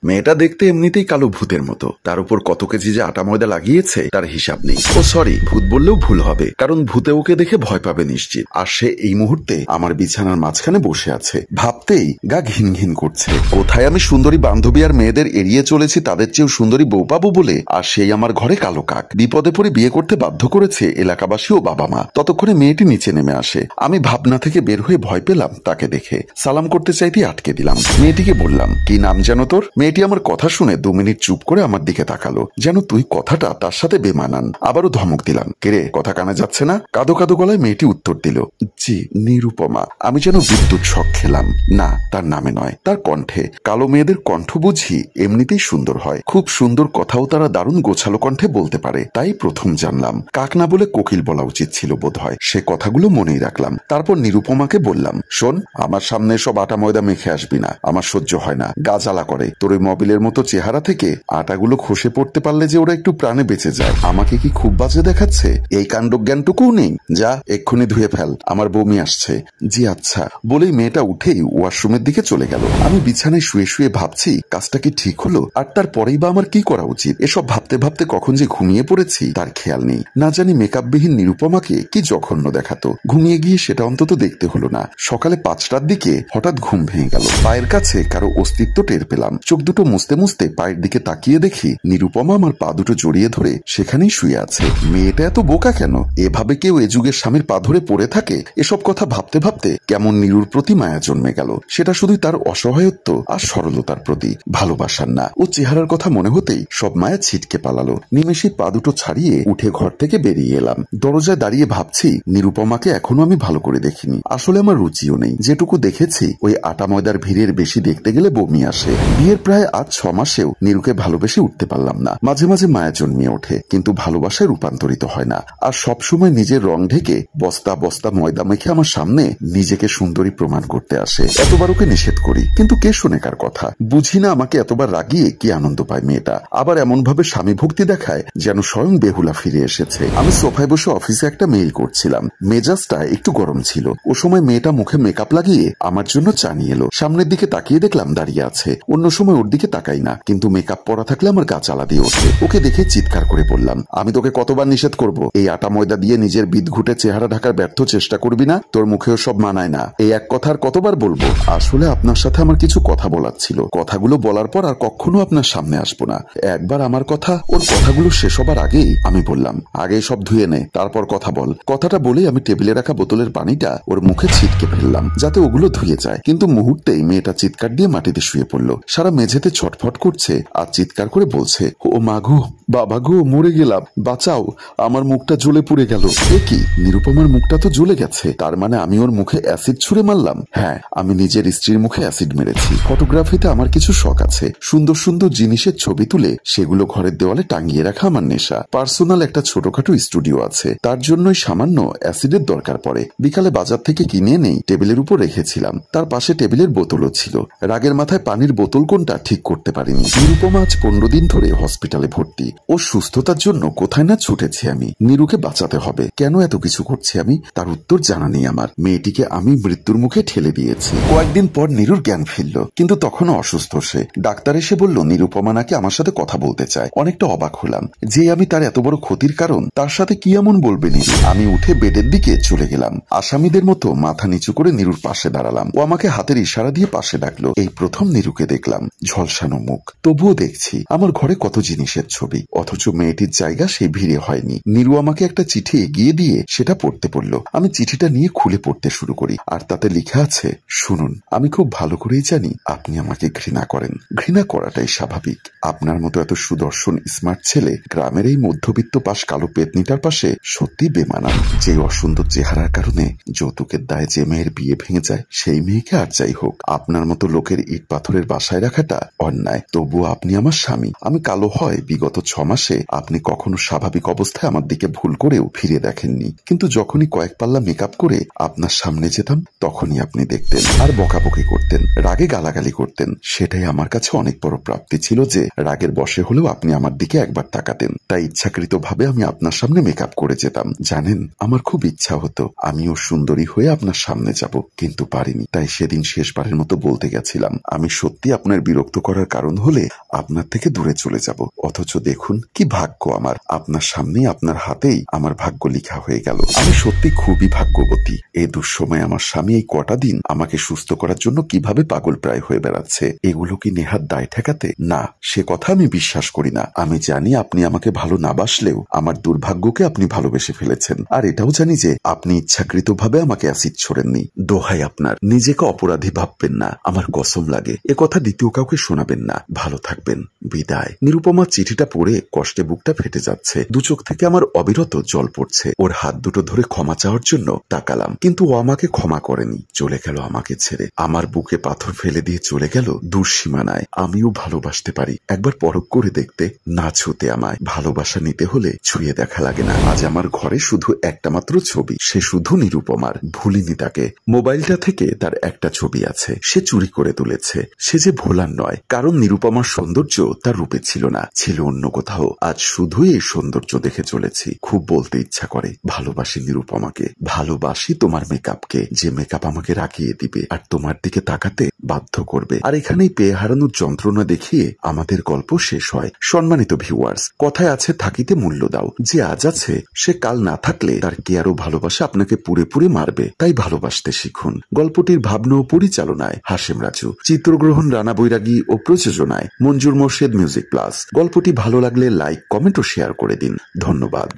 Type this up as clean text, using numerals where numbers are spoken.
মেয়েটা দেখতে এমনিতেই কালো ভূতের মতো, তার উপর কত কেজি যে আটা ময়দা লাগিয়েছে তার হিসাব নেই। ও সরি, ভূত বললেও ভুল হবে, কারণ ভূতে ওকে দেখে ভয় পাবে নিশ্চিত। আর সে এই মুহূর্তে আমার বিছানার মাঝখানে বসে আছে। ভাবতেই গা ঘিন ঘিন করছে। কোথায় আমি সুন্দরী বান্ধবী আর মেয়েদের এড়িয়ে চলেছি তাদের চেয়েও সুন্দরী বউ পাবো বলে, আর সেই আমার ঘরে কালো কাক। বিপদে পড়ে বিয়ে করতে বাধ্য করেছে এলাকাবাসী ও বাবা মা। ততক্ষণে মেয়েটি নিচে নেমে আসে। আমি ভাবনা থেকে বের হয়ে ভয় পেলাম তাকে দেখে। সালাম করতে চাইতেই আটকে দিলাম। মেয়েটিকে বললাম, কি নাম যেন তোর? মেয়েটি আমার কথা শুনে 2 মিনিট চুপ করে আমার দিকে তাকালো, যেন তুই কথাটা তার সাথে বেমানান। আবারও ধমক দিলাম, কেরে কথা কানে যাচ্ছে না? কাঁদো কাঁদো গলায় মেয়েটি উত্তর দিল, জি নিরুপমা। আমি যেন বিদ্যুৎ শক খেলাম। না, তার নামে নয়, তার কণ্ঠে। কালো মেয়েদের কণ্ঠ বুঝি এমনিতেই সুন্দর হয়। খুব সুন্দর কথাও তারা দারুণ গোছালো কণ্ঠে বলতে পারে, তাই প্রথম জানলাম। কাক না বলে কোকিল বলা উচিত ছিল বোধ হয়। সে কথাগুলো মনেই রাখলাম। তারপর নিরুপমাকে বললাম, শোন, আমার সামনে সব আটা ময়দা মেখে আসবি না, আমার সহ্য হয় না, গা জ্বালা করে। তোর ওই মবিলের মতো চেহারা থেকে আটাগুলো খসে পড়তে পারলে যে ওরা একটু প্রাণে বেঁচে যায়। আমাকে কি খুব বাজে দেখাচ্ছে? এই কাণ্ড জ্ঞানটুকুও নেই? যা এক্ষুনি ধুয়ে ফেল, আমার বমি আসছে। জি আচ্ছা বলেই মেয়েটা উঠেই ওয়াশরুমের দিকে চলে গেল। আমি বিছানায় শুয়ে শুয়ে ভাবছি কাজটা কি ঠিক হলো, আর তারপরেই বা আমার কি করা উচিত। এসব ভাবতে ভাবতে কখন যে ঘুমিয়ে পড়েছি তার খেয়াল নেই। না জানি মেকআপবিহীন নিরুপমাকে কি জঘন্য দেখাতো। ঘুমিয়ে গিয়ে সেটা অন্তত দেখতে হলো না। সকালে 5টার দিকে হঠাৎ ঘুম ভেঙে গেল। পায়ের কাছে কারো অস্তিত্ব টের পেলাম। চোখ দুটো মুছতে মুছতে পায়ের দিকে তাকিয়ে দেখি নিরুপমা আমার পা দুটো জড়িয়ে ধরে সেখানেই শুয়ে আছে। মেয়েটা এত বোকা কেন? এভাবে কেউ এ যুগের স্বামীর পা ধরে পড়ে থাকে? এসব কথা ভাবতে ভাবতে কেমন নিরুর প্রতি মায়া জন্মে গেল। সেটা শুধুই তার অসহায়ত্ব আর সরলতার প্রতি, ভালোবাসার না। ও চেহারার কথা মনে হতেই সব মায়া ছিটকে পালালো। নিমেষে পা দুটো ছাড়িয়ে উঠে ঘর থেকে বেরিয়ে এলাম। দরজায় দাঁড়িয়ে ভাবছি নিরুপমাকে এখনো আমি ভালো করে দেখিনি। আসলে আমার রুচিও নেই। যেটুকু দেখেছি ওই আটা ময়দার ভিড়ের বেশি দেখতে গেলে বমি আসে। বিয়ের প্রায় আজ 6 মাসেও নিরুকে ভালোবেসে উঠতে পারলাম না। মাঝে মাঝে মায়া জন্মিয়ে ওঠে, কিন্তু ভালোবাসায় রূপান্তরিত হয় না। আর সবসময় নিজের রং ঢেকে বস্তা বস্তা ময়দা মেখে আমার সামনে নিজেকে সুন্দরী প্রমাণ করতে আসে। এতবার ওকে নিষেধ করি, কিন্তু কে শোনে কার কথা? বুঝি না আমাকে এতবার রাগিয়ে কি আনন্দ পায় মেয়েটা। আবার এমন ভাবে স্বামী ভক্তি দেখায় যেন স্বয়ং বেহুলা ফিরে এসেছে। আমি সোফায় বসে অফিসে একটা মেইল করছিলাম। মেজাজটা একটু গরম ছিল। ও সময় মেয়েটা মুখে মেকআপ লাগিয়ে আমার জন্য চা নিয়ে এলো। সামনের দিকে তাকিয়ে দেখলাম দাঁড়িয়ে আছে। অন্য সময় ওর দিকে তাকাই না, কিন্তু মেকআপ পরা থাকলে আমার গা জ্বালা দিয়ে ওঠে। ওকে দেখে চিৎকার করে বললাম, আমি তোকে কতবার নিষেধ করব? এই আটা ময়দা দিয়ে নিজের বিদঘুটে চেহারা ঢাকার ব্যর্থ চেষ্টা করবি না? তোর মুখেও সব মানায় না। এই এক কথা আর কতবার বলবো? আসলে আপনার সাথে আমার কিছু কথা বলার ছিল। কথাগুলো বলার পর আর কখনো আপনার সামনে আসবো না। একবার আমার কথা, ওর কথাগুলো শেষ হবার আগেই আমি বললাম, আগে সব ধুয়ে নে, তারপর কথা বল। কথাটা বলেই আমি টেবিলে রাখা বোতলের পানিটা ওর মুখে ছিটকে ফেললাম যাতে ওগুলো ধুয়ে যায়। কিন্তু মুহূর্তেই মেয়েটা চিৎকার দিয়ে মাটিতে শুয়ে পড়লো। সারা মেঝেতে ছটফট করছে আর চিৎকার করে বলছে, ও মা গো, বাবা গো, মরে গেলাম, বাঁচাও, আমার মুখটা জ্বলে পুড়ে গেল। এ কি, নিরুপমার মুখটা তো জ্বলে গেছে। তার মানে আমি ওর মুখে অ্যাসিড ছুঁড়ে মারলাম? হ্যাঁ, আমি নিজের স্ত্রীর মুখে অ্যাসিড মেরেছি। ফটোগ্রাফিতে আমার কিছু শখ আছে। সুন্দর সুন্দর জিনিসের ছবি তুলে সেগুলো ঘরের দেওয়ালে টাঙিয়ে রাখা আমার নেশা। পার্সোনাল একটা ছোটখাটো স্টুডিও আছে, তার জন্যই সামান্য অ্যাসিডের দরকার পড়ে। বিকালে বাজার থেকে কিনে এনেই টেবিলের উপর রেখেছিলাম। তার পাশে টেবিলের বোতলও ছিল। রাগের মাথায় পানির বোতল কোনটা ঠিক করতে পারিনি। নিরুপমা আজ 15 দিন ধরে হসপিটালে ভর্তি। ও সুস্থতার জন্য কোথায় না ছুটেছি আমি। নিরুকে বাঁচাতে হবে। কেন এত কিছু করছি আমি, তার উত্তর জানা নেই আমার। মেয়েটিকে আমি মৃত্যুর মুখে ঠেলে দিয়েছি। কয়েকদিন পর নিরুর জ্ঞান ফিরল, কিন্তু তখনও অসুস্থ সে। ডাক্তার এসে বলল নিরুপমা নাকি আমার সাথে কথা বলতে চায়। অনেকটা অবাক হলাম যে আমি তার এত বড় ক্ষতির কারণ, তার সাথে কি এমন বলবে নিরু? আমি উঠে বেডের দিকে চলে গেলাম। আসামিদের মতো মাথা নিচু করে নিরুর পাশে দাঁড়ালাম। ও আমাকে হাতের ইশারা দিয়ে পাশে ডাকলো। এই প্রথম নিরুকে দেখলাম, ঝলসানো মুখ। তবুও দেখছি আমার ঘরে কত জিনিসের ছবি, অথচ মেয়েটির জায়গা সেই ভিড়ে হয়নি। নিরু আমাকে একটা চিঠি এগিয়ে দিয়ে সেটা পড়তে বলল। আমি চিঠিটা নিয়ে খুলে পড়তে শুরু করি। আর তাতে লেখা আছে, শুনুন, আমি খুব ভালো করেই জানি আপনি আমাকে ঘৃণা করেন। ঘৃণা করাটাই স্বাভাবিক। আপনার মতো এত সুদর্শন স্মার্ট ছেলে গ্রামের এই মধ্যবিত্ত পাশ কালো পেতনিটার পাশে সত্যি বেমানান। যে অসুন্দর চেহারার কারণে যৌতুকের দায়ে যে মেয়ের বিয়ে ভেঙে যায়, সেই মেয়েকে আর যাই হোক আপনার মতো লোকের ইট পাথরের বাসায় রাখাটা অন্যায়। তবুও আপনি আমার স্বামী। আমি কালো হয় বিগত 6 মাসে আপনি কখনো স্বাভাবিক অবস্থায় আমার দিকে ভুল করেও ফিরে দেখেননি। কিন্তু যখনই কয়েক পাল্লা মেকআপ করে আপনার সামনে যেতাম, তখনই আপনি দেখতেন আর বকাবকি করতেন, রাগে গালাগালি করতেন। সেটাই আমার কাছে অনেক বড় প্রাপ্তি ছিল যে রাগের বশে হলেও আপনি আমার দিকে একবার তাকাতেন। তাই ইচ্ছাকৃতভাবে আমি আপনার সামনে মেকআপ করে যেতাম। জানেন, আমার খুব ইচ্ছা হতো আমিও সুন্দরী হয়ে আপনার সামনে যাব, কিন্তু পারিনি। তাই সেদিন শেষবারের মতো বলতে গেছিলাম, আমি সত্যি আপনার বিরক্ত বিরক্ত করার কারণ হলে আপনার থেকে দূরে চলে যাব। অথচ দেখুন কি ভাগ্য আমার, আপনার সামনেই আপনার হাতেই আমার ভাগ্য লেখা হয়ে গেল। আমি সত্যি খুবই ভাগ্যবতী। এই দুঃসময় আমার স্বামী এই কটা দিন আমাকে সুস্থ করার জন্য কিভাবে পাগল প্রায় হয়ে বেড়াচ্ছে। এগুলো কি নেহাত দায় ঠেকাতে? না, সে কথা আমি বিশ্বাস করি না। আমি জানি আপনি আমাকে ভালো না বাসলেও আমার দুর্ভাগ্যকে আপনি ভালোবেসে ফেলেছেন। আর এটাও জানি যে আপনি ইচ্ছাকৃতভাবে আমাকে অ্যাসিড ছোড়েননি। দোহাই আপনার, নিজেকে অপরাধী ভাববেন না। আমার কসম লাগে, এ কথা দ্বিতীয় কাউকে শোনাবেন না। ভালো থাকবেন, বিদায়। নিরুপমার চিঠিটা পড়ে কষ্টে বুকটা ফেটে যাচ্ছে। দু চোখ থেকে আমার অবিরত জল পড়ছে। ওর হাত দুটো ধরে ক্ষমা চাওয়ার জন্য তাকালাম, কিন্তু ও আমাকে ক্ষমা করেনি। চলে গেল আমাকে ছেড়ে। আমার বুকে পাথর ফেলে দিয়ে চলে গেল দূর সীমানায়। আমিও ভালোবাসতে পারি, একবার পরখ করে দেখতে। না ছুতে আমায়। ভালোবাসা নিতে হলে ছুঁয়ে দেখা লাগে না। আজ আমার ঘরে শুধু একটা মাত্র ছবি, সে শুধু নিরুপমার। ভুলিনি তাকে। মোবাইলটা থেকে তার একটা ছবি আছে, সে চুরি করে তুলেছে। সে যে ভোলার নয়, কারণ নিরুপমার সৌন্দর্য তার রূপে ছিল না, ছিল অন্য কোথাও। আজ শুধুই এই সৌন্দর্য দেখে চলেছি। খুব বলতে ইচ্ছা করে, ভালোবাসি নিরুপমাকে। ভালোবাসি তোমার মেকআপকে, যে মেকআপ আমাকে রাখিয়ে দিবে আর তোমার দিকে তাকাতে বাধ্য করবে। আর এখানেই পেয়ে হারানোর যন্ত্রণা দেখিয়ে আমাদের গল্প শেষ হয়। সম্মানিত ভিউয়ার্স, কথায় আছে থাকিতে মূল্য দাও। যে আজ আছে সে কাল না থাকলে তার কে আরো ভালোবাসা আপনাকে পুরে পুরে মারবে। তাই ভালোবাসতে শিখুন। গল্পটির ভাবনা ও পরিচালনায় হাশেম রাজু, চিত্রগ্রহণ রানা বৈরাগী ও প্রযোজনায় মঞ্জুর মোর্শেদ মিউজিক প্লাস। গল্পটি ভালো লাগলে লাইক, কমেন্ট ও শেয়ার করে দিন। ধন্যবাদ।